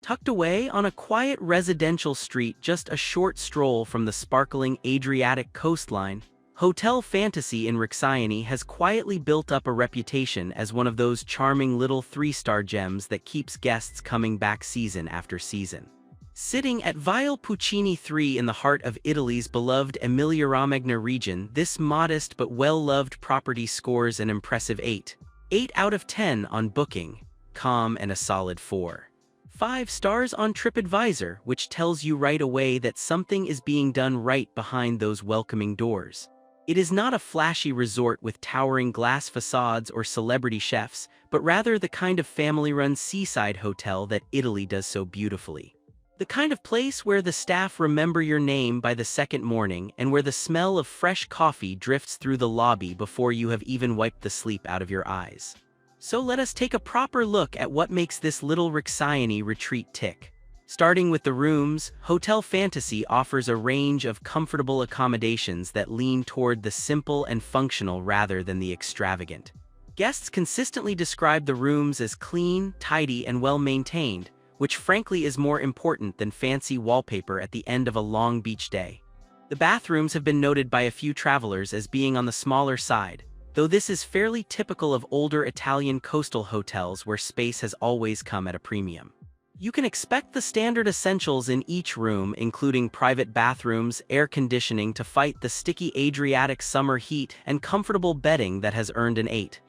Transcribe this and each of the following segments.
Tucked away on a quiet residential street just a short stroll from the sparkling Adriatic coastline, Hotel Fantasy in Riccione has quietly built up a reputation as one of those charming little three-star gems that keeps guests coming back season after season. Sitting at Viale Ceccarini 3 in the heart of Italy's beloved Emilia-Romagna region, this modest but well-loved property scores an impressive 8 out of 10 on Booking.com and a solid 4.5 stars on TripAdvisor, which tells you right away that something is being done right behind those welcoming doors. It is not a flashy resort with towering glass facades or celebrity chefs, but rather the kind of family-run seaside hotel that Italy does so beautifully. The kind of place where the staff remember your name by the second morning and where the smell of fresh coffee drifts through the lobby before you have even wiped the sleep out of your eyes. So let us take a proper look at what makes this little Riccione retreat tick. Starting with the rooms, Hotel Fantasy offers a range of comfortable accommodations that lean toward the simple and functional rather than the extravagant. Guests consistently describe the rooms as clean, tidy, and well-maintained, which frankly is more important than fancy wallpaper at the end of a long beach day. The bathrooms have been noted by a few travelers as being on the smaller side, though this is fairly typical of older Italian coastal hotels where space has always come at a premium. You can expect the standard essentials in each room, including private bathrooms, air conditioning to fight the sticky Adriatic summer heat, and comfortable bedding that has earned an 8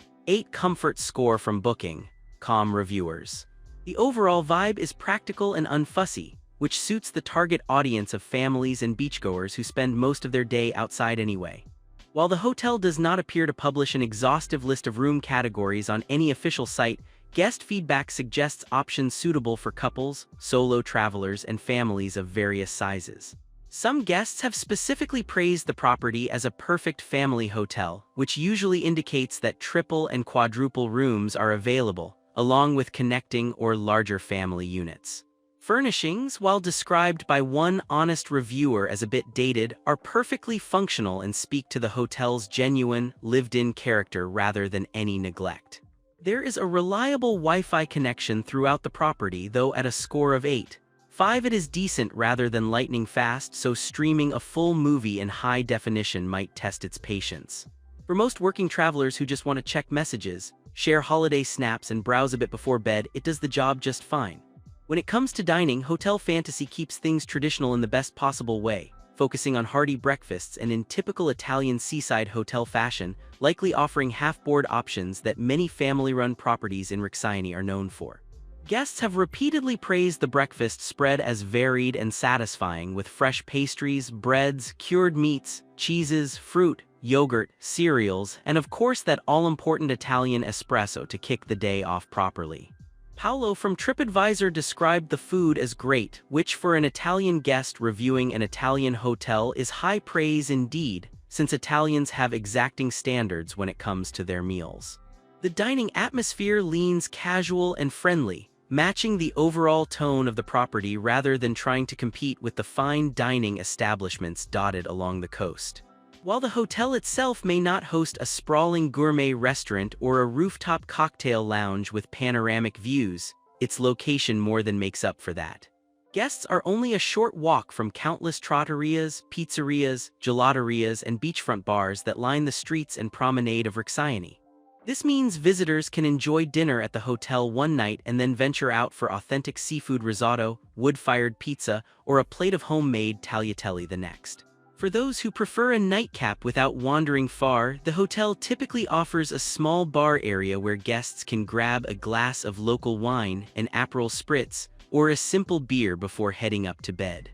comfort score from Booking.com reviewers. The overall vibe is practical and unfussy, which suits the target audience of families and beachgoers who spend most of their day outside anyway. While the hotel does not appear to publish an exhaustive list of room categories on any official site, guest feedback suggests options suitable for couples, solo travelers, and families of various sizes. Some guests have specifically praised the property as a perfect family hotel, which usually indicates that triple and quadruple rooms are available, along with connecting or larger family units. Furnishings, while described by one honest reviewer as a bit dated, are perfectly functional and speak to the hotel's genuine, lived-in character rather than any neglect. There is a reliable Wi-Fi connection throughout the property, though at a score of 8.5 it is decent rather than lightning fast, so streaming a full movie in high definition might test its patience. For most working travelers who just want to check messages, share holiday snaps, and browse a bit before bed, it does the job just fine. When it comes to dining, Hotel Fantasy keeps things traditional in the best possible way, focusing on hearty breakfasts and in typical Italian seaside hotel fashion, likely offering half-board options that many family-run properties in Riccione are known for. Guests have repeatedly praised the breakfast spread as varied and satisfying, with fresh pastries, breads, cured meats, cheeses, fruit, yogurt, cereals, and of course that all-important Italian espresso to kick the day off properly. Paolo from TripAdvisor described the food as great, which for an Italian guest reviewing an Italian hotel is high praise indeed, since Italians have exacting standards when it comes to their meals. The dining atmosphere leans casual and friendly, matching the overall tone of the property rather than trying to compete with the fine dining establishments dotted along the coast. While the hotel itself may not host a sprawling gourmet restaurant or a rooftop cocktail lounge with panoramic views, its location more than makes up for that. Guests are only a short walk from countless trattorias, pizzerias, gelaterias, and beachfront bars that line the streets and promenade of Riccione. This means visitors can enjoy dinner at the hotel one night and then venture out for authentic seafood risotto, wood-fired pizza, or a plate of homemade tagliatelle the next. For those who prefer a nightcap without wandering far, the hotel typically offers a small bar area where guests can grab a glass of local wine, an Aperol Spritz, or a simple beer before heading up to bed.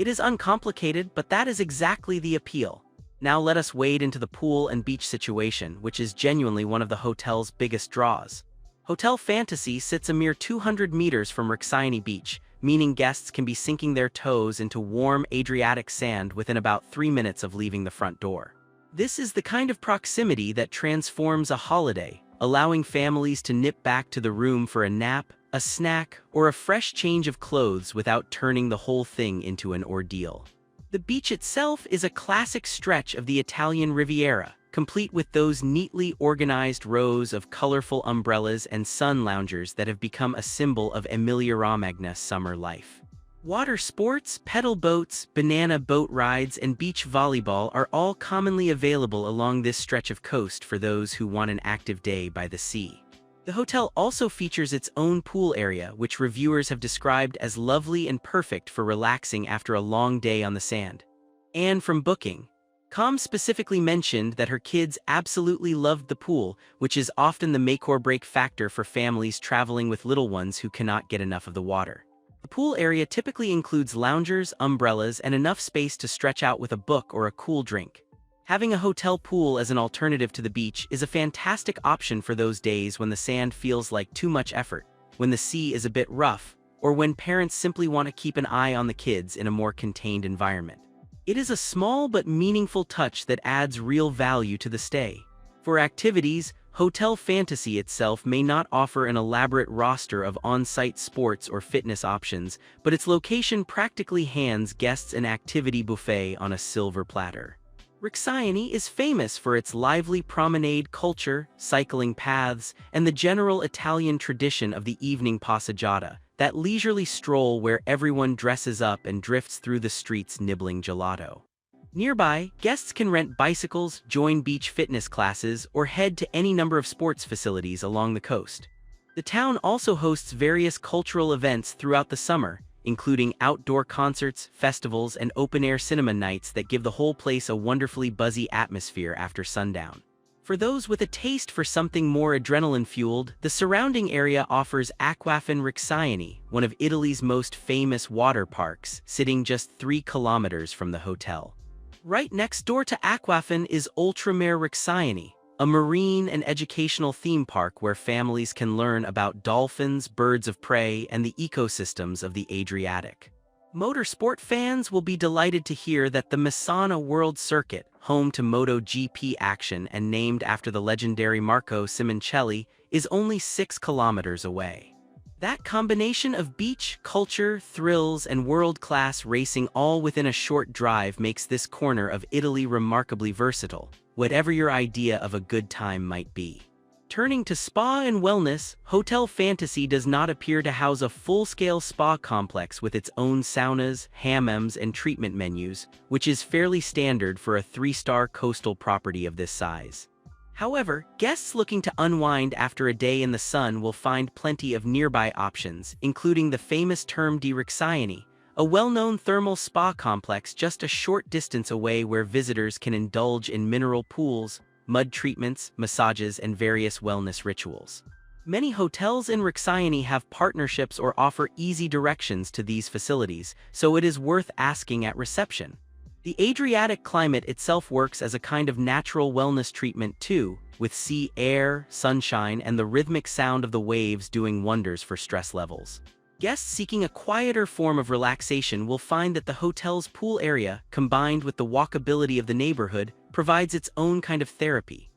It is uncomplicated, but that is exactly the appeal. Now let us wade into the pool and beach situation, which is genuinely one of the hotel's biggest draws. Hotel Fantasy sits a mere 200 meters from Riccione Beach, meaning guests can be sinking their toes into warm Adriatic sand within about 3 minutes of leaving the front door. This is the kind of proximity that transforms a holiday, allowing families to nip back to the room for a nap, a snack, or a fresh change of clothes without turning the whole thing into an ordeal. The beach itself is a classic stretch of the Italian Riviera, complete with those neatly organized rows of colorful umbrellas and sun loungers that have become a symbol of Emilia-Romagna summer life. Water sports, pedal boats, banana boat rides, and beach volleyball are all commonly available along this stretch of coast for those who want an active day by the sea. The hotel also features its own pool area, which reviewers have described as lovely and perfect for relaxing after a long day on the sand. And from booking.com specifically mentioned that her kids absolutely loved the pool, which is often the make-or-break factor for families traveling with little ones who cannot get enough of the water. The pool area typically includes loungers, umbrellas, and enough space to stretch out with a book or a cool drink. Having a hotel pool as an alternative to the beach is a fantastic option for those days when the sand feels like too much effort, when the sea is a bit rough, or when parents simply want to keep an eye on the kids in a more contained environment. It is a small but meaningful touch that adds real value to the stay. For activities, Hotel Fantasy itself may not offer an elaborate roster of on-site sports or fitness options, but its location practically hands guests an activity buffet on a silver platter. Riccione is famous for its lively promenade culture, cycling paths, and the general Italian tradition of the evening passeggiata, that leisurely stroll where everyone dresses up and drifts through the streets nibbling gelato. Nearby, guests can rent bicycles, join beach fitness classes, or head to any number of sports facilities along the coast. The town also hosts various cultural events throughout the summer, including outdoor concerts, festivals, and open-air cinema nights that give the whole place a wonderfully buzzy atmosphere after sundown. For those with a taste for something more adrenaline-fueled, the surrounding area offers Aquafan Riccione, one of Italy's most famous water parks, sitting just 3 kilometers from the hotel. Right next door to Aquafan is Oltremare Riccione, a marine and educational theme park where families can learn about dolphins, birds of prey, and the ecosystems of the Adriatic. Motorsport fans will be delighted to hear that the Misano World Circuit, home to MotoGP action and named after the legendary Marco Simoncelli, is only 6 kilometers away. That combination of beach, culture, thrills, and world-class racing all within a short drive makes this corner of Italy remarkably versatile, whatever your idea of a good time might be. Turning to spa and wellness, Hotel Fantasy does not appear to house a full-scale spa complex with its own saunas, hammams, and treatment menus, which is fairly standard for a 3-star coastal property of this size. However, guests looking to unwind after a day in the sun will find plenty of nearby options, including the famous Terme di Riccione, a well-known thermal spa complex just a short distance away where visitors can indulge in mineral pools, mud treatments, massages, and various wellness rituals. Many hotels in Riccione have partnerships or offer easy directions to these facilities, so it is worth asking at reception. The Adriatic climate itself works as a kind of natural wellness treatment too, with sea air, sunshine, and the rhythmic sound of the waves doing wonders for stress levels. Guests seeking a quieter form of relaxation will find that the hotel's pool area, combined with the walkability of the neighborhood, provides its own kind of therapy.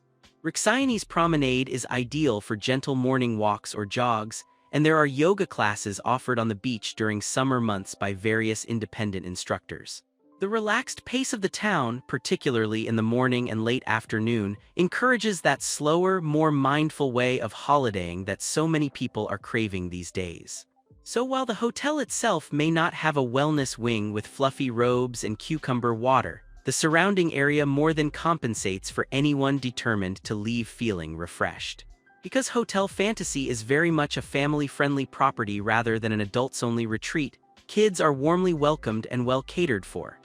Riccione's promenade is ideal for gentle morning walks or jogs, and there are yoga classes offered on the beach during summer months by various independent instructors. The relaxed pace of the town, particularly in the morning and late afternoon, encourages that slower, more mindful way of holidaying that so many people are craving these days. So while the hotel itself may not have a wellness wing with fluffy robes and cucumber water, the surrounding area more than compensates for anyone determined to leave feeling refreshed. Because Hotel Fantasy is very much a family-friendly property rather than an adults-only retreat, kids are warmly welcomed and well catered for.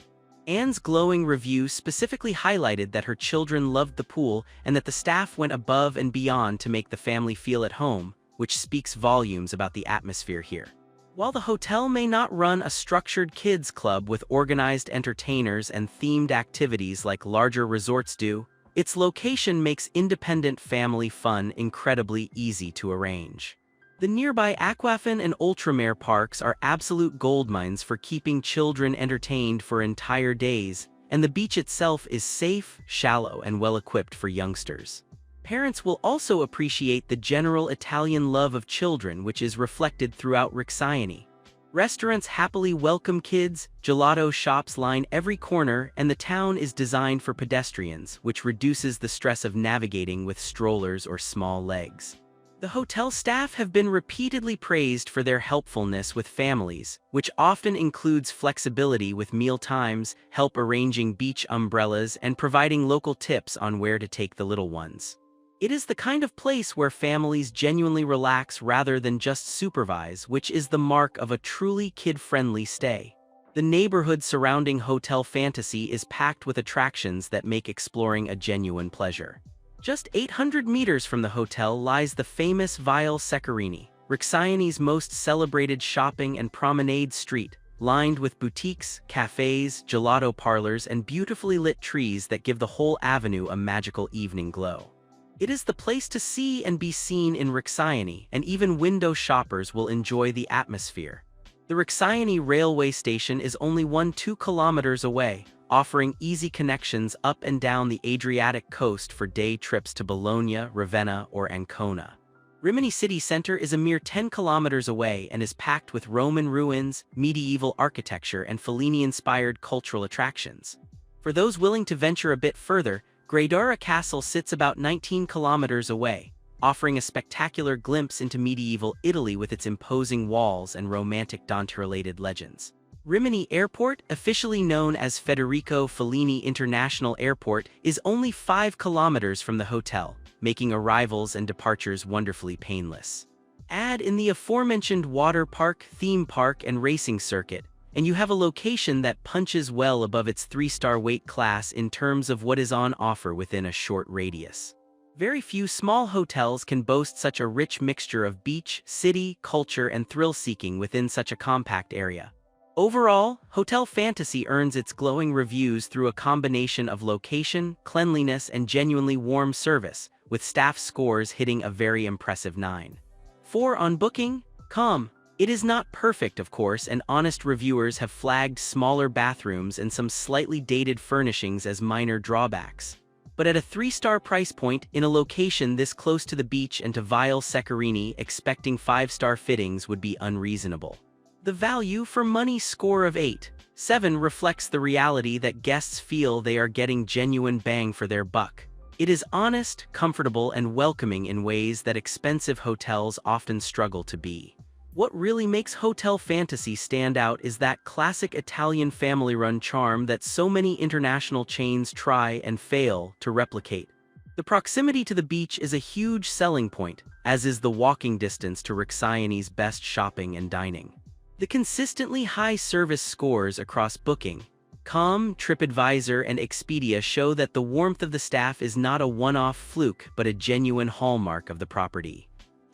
Anne's glowing review specifically highlighted that her children loved the pool and that the staff went above and beyond to make the family feel at home, which speaks volumes about the atmosphere here. While the hotel may not run a structured kids club with organized entertainers and themed activities like larger resorts do, its location makes independent family fun incredibly easy to arrange. The nearby Aquafan and Oltremare parks are absolute goldmines for keeping children entertained for entire days, and the beach itself is safe, shallow, and well-equipped for youngsters. Parents will also appreciate the general Italian love of children which is reflected throughout Riccione. Restaurants happily welcome kids, gelato shops line every corner, and the town is designed for pedestrians, which reduces the stress of navigating with strollers or small legs. The hotel staff have been repeatedly praised for their helpfulness with families, which often includes flexibility with meal times, help arranging beach umbrellas, and providing local tips on where to take the little ones. It is the kind of place where families genuinely relax rather than just supervise, which is the mark of a truly kid-friendly stay. The neighborhood surrounding Hotel Fantasy is packed with attractions that make exploring a genuine pleasure. Just 800 meters from the hotel lies the famous Viale Ceccarini, Riccione's most celebrated shopping and promenade street, lined with boutiques, cafes, gelato parlors, and beautifully lit trees that give the whole avenue a magical evening glow. It is the place to see and be seen in Riccione, and even window shoppers will enjoy the atmosphere. The Riccione railway station is only 2 kilometers away, offering easy connections up and down the Adriatic coast for day trips to Bologna, Ravenna, or Ancona. Rimini city center is a mere 10 kilometers away and is packed with Roman ruins, medieval architecture, and Fellini-inspired cultural attractions. For those willing to venture a bit further, Gradura Castle sits about 19 kilometers away, offering a spectacular glimpse into medieval Italy with its imposing walls and romantic Dante-related legends. Rimini Airport, officially known as Federico Fellini International Airport, is only 5 kilometers from the hotel, making arrivals and departures wonderfully painless. Add in the aforementioned water park, theme park, and racing circuit, and you have a location that punches well above its 3-star weight class in terms of what is on offer within a short radius. Very few small hotels can boast such a rich mixture of beach, city, culture, and thrill-seeking within such a compact area. Overall, Hotel Fantasy earns its glowing reviews through a combination of location, cleanliness, and genuinely warm service, with staff scores hitting a very impressive 9.4 on Booking.com. It is not perfect, of course, and honest reviewers have flagged smaller bathrooms and some slightly dated furnishings as minor drawbacks. But at a 3-star price point, in a location this close to the beach and to Viale Ceccarini, expecting 5-star fittings would be unreasonable. The value for money score of 8.7 reflects the reality that guests feel they are getting genuine bang for their buck. It is honest, comfortable, and welcoming in ways that expensive hotels often struggle to be. What really makes Hotel Fantasy stand out is that classic Italian family-run charm that so many international chains try and fail to replicate. The proximity to the beach is a huge selling point, as is the walking distance to Riccione's best shopping and dining. The consistently high service scores across Booking.com, TripAdvisor, and Expedia show that the warmth of the staff is not a one-off fluke but a genuine hallmark of the property.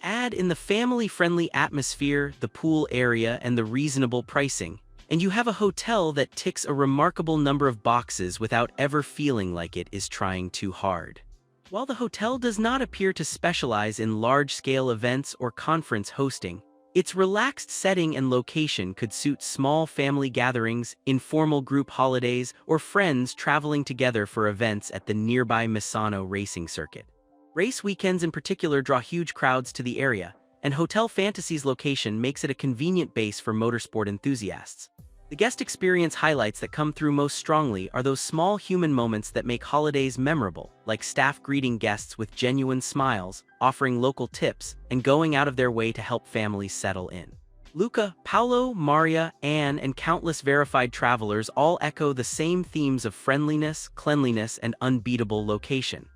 Add in the family-friendly atmosphere, the pool area, and the reasonable pricing, and you have a hotel that ticks a remarkable number of boxes without ever feeling like it is trying too hard. While the hotel does not appear to specialize in large-scale events or conference hosting, its relaxed setting and location could suit small family gatherings, informal group holidays, or friends traveling together for events at the nearby Misano racing circuit. Race weekends in particular draw huge crowds to the area, and Hotel Fantasy's location makes it a convenient base for motorsport enthusiasts. The guest experience highlights that come through most strongly are those small human moments that make holidays memorable, like staff greeting guests with genuine smiles, offering local tips, and going out of their way to help families settle in. Luca, Paolo, Maria, Anne, and countless verified travelers all echo the same themes of friendliness, cleanliness, and unbeatable location.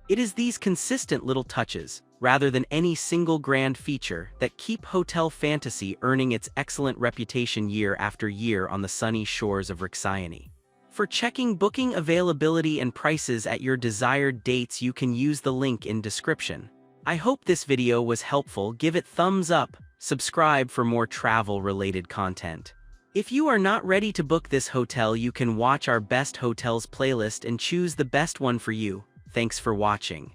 It is these consistent little touches, rather than any single grand feature, that keep Hotel Fantasy earning its excellent reputation year after year on the sunny shores of Riccione. For checking booking availability and prices at your desired dates, you can use the link in description. I hope this video was helpful. Give it thumbs up, subscribe for more travel-related content. If you are not ready to book this hotel, you can watch our best hotels playlist and choose the best one for you. Thanks for watching.